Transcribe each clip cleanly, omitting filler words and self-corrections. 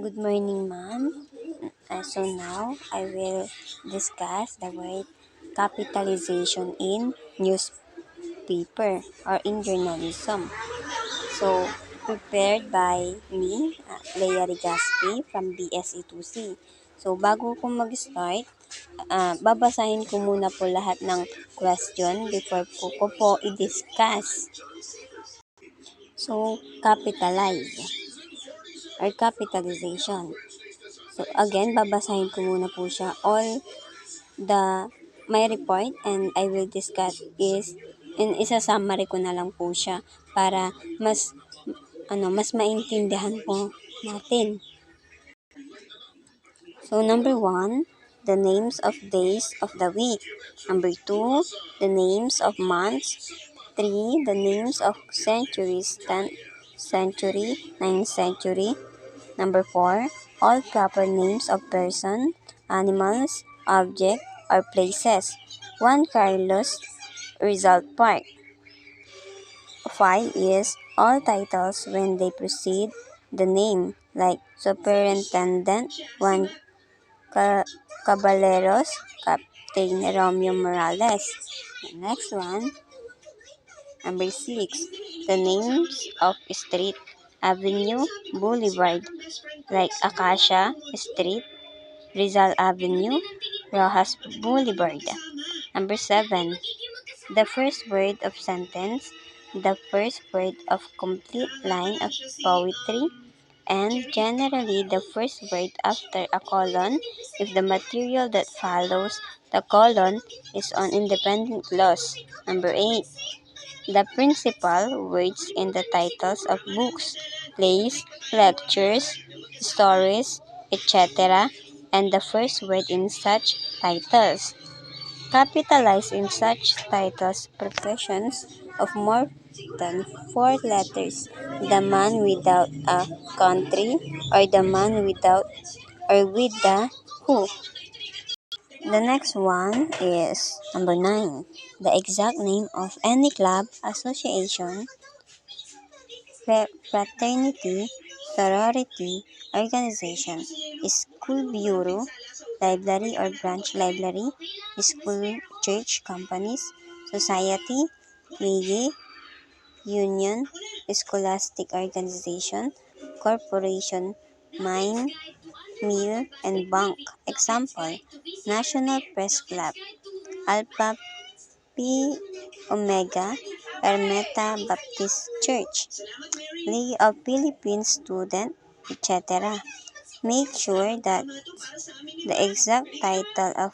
Good morning, ma'am. So now I will discuss the word capitalization in newspaper or in journalism. So, prepared by me, Leia Rigaspi from BSE2C. So, bago ko mag-start, babasahin ko muna po lahat ng question before ko po i-discuss. So, capitalize or capitalization. So, again, babasahin ko muna po siya. All my report and I will discuss is isa-summary ko na lang po siya para mas maintindihan po natin. So, number 1, the names of days of the week. Number 2, the names of months. 3, the names of centuries, 10th century, 9th century. Number 4, all proper names of person, animals, object, or places. 1 Carlos Rizal Park. 5 is all titles when they precede the name, like Superintendent Juan Caballeros, Captain Romeo Morales. The next one, number 6, the names of street, avenue, boulevard, like Acacia Street, Rizal Avenue, Rojas Boulevard. Number 7, the first word of sentence, the first word of complete line of poetry, and generally the first word after a colon if the material that follows the colon is on independent clause. Number 8, the principal words in the titles of books, plays, lectures, stories, etc., and the first word in such titles. Capitalize in such titles professions of more than 4 letters. The man without a country, or the man without or with the who. The next one is number 9. The exact name of any club, association, fraternity, sorority, organization, school bureau, library or branch library, school, church, companies, society, league, union, scholastic organization, corporation, mine, mill, and bank. Example, National Press Club, Alpha Pi Omega, Ermita Baptist Church, League of Philippine Student, etc. Make sure that the exact title of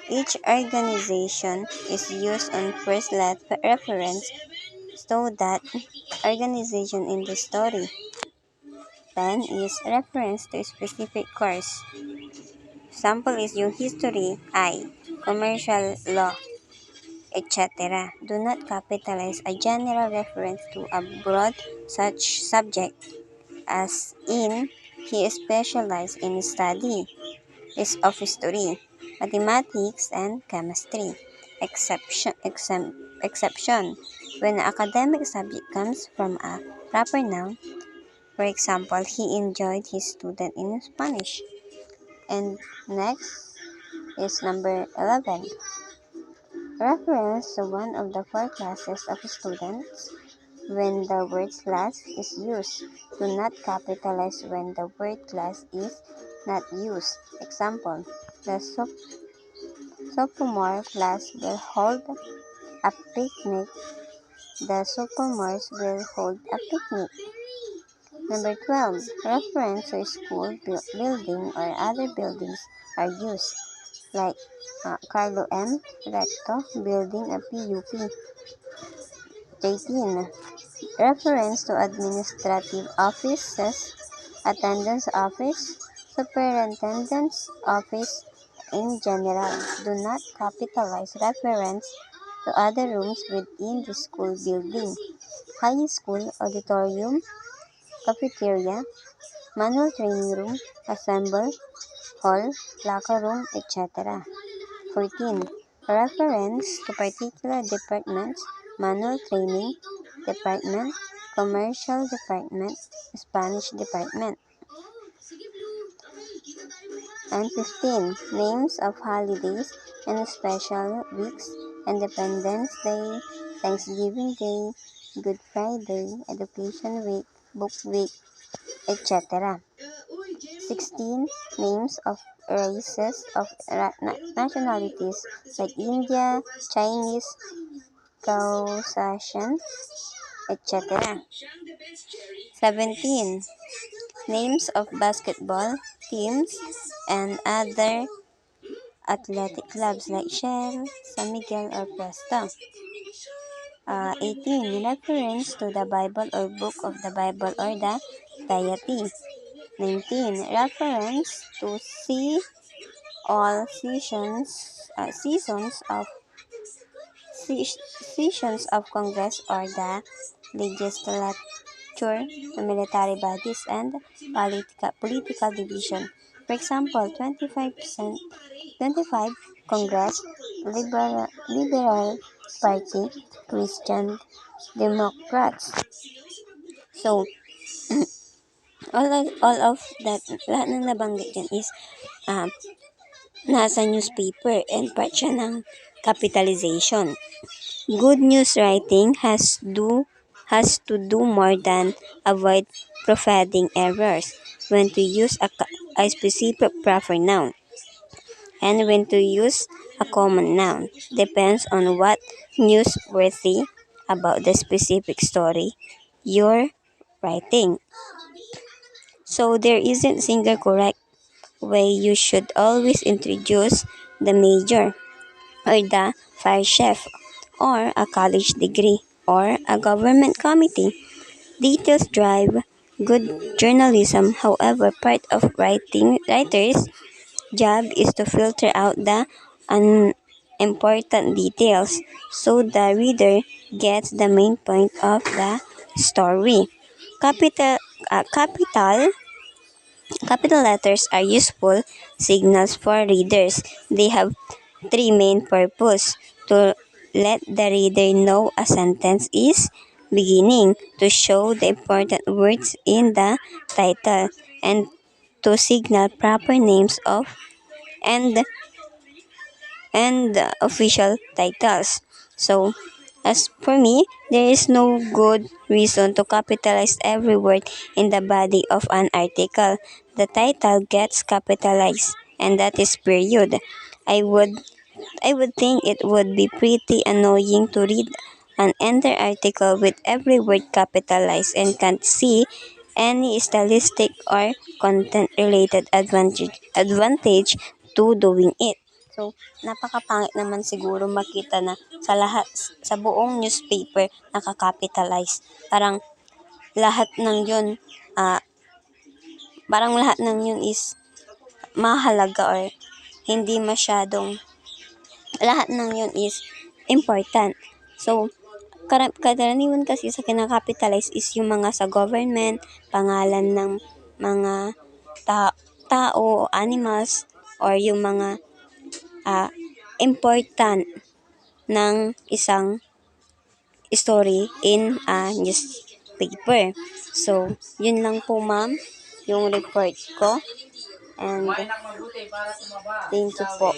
each organization is used on first reference so that organization in the story. 10 is reference to a specific course. Example is yung history, commercial law, etc. Do not capitalize a general reference to a broad such subject as in he specialized in study is of history, mathematics, and chemistry. Exception when an academic subject comes from a proper noun. For example, he enjoyed his student in Spanish. And next is number 11. Reference to one of the 4 classes of students when the word class is used. Do not capitalize when the word class is not used. Example, the sophomore class will hold a picnic. The sophomores will hold a picnic. Number 12. Reference to school building or other buildings are used, like Carlo M. Recto building a PUP. 13. Reference to administrative offices, attendance office, superintendent's office in general. Do not capitalize reference to other rooms within the school building. High school auditorium, cafeteria, manual training room, assemble hall, locker room, etc. 14. Reference to particular departments, manual training department, commercial department, Spanish department. And 15. Names of holidays and special weeks: Independence Day, Thanksgiving Day, Good Friday, Education Week, Book Week, etc. 16. Names of races of nationalities like India, Chinese, Caucasian, etc. 17. Names of basketball teams and other athletic clubs like Shell, San Miguel, or Presto. 18. Reference to the Bible or book of the Bible or the deity. 19. Reference to see all sessions of Congress or the legislature, the military bodies, and political division. For example, 25 Congress, Liberal Party, Christian Democrats. So, all of that, lahat ng nabanggit dyan is um, nasa newspaper and part siya ng capitalization. Good news writing has to do more than avoid providing errors, when to use a specific proper noun, and when to use a common noun. Depends on what newsworthy about the specific story you're writing. So there isn't single correct way. You should always introduce the major, or the fire chef, or a college degree, or a government committee. Details drive good journalism. However, part of writer's job is to filter out the unimportant details so the reader gets the main point of the story. Capital, uh, capital Capital letters are useful signals for readers. They have three main purposes: to let the reader know a sentence is beginning, to show the important words in the title, and to signal proper names of and official titles. So, as for me, there is no good reason to capitalize every word in the body of an article. The title gets capitalized, and that is period. I would I would think it would be pretty annoying to read an entire article with every word capitalized and can't see any stylistic or content related advantage to doing it. So, napakapangit naman siguro makita na sa buong newspaper nakakapitalize. Lahat ng yun, ah, parang lahat ng yun is mahalaga, or hindi masyadong, lahat ng yun is important. So, karaniwan kasi sa kinakapitalize is yung mga sa government, pangalan ng mga tao, animals, or yung mga important ng isang story in a newspaper. So, yun lang po ma'am, yung report ko. And thank you po.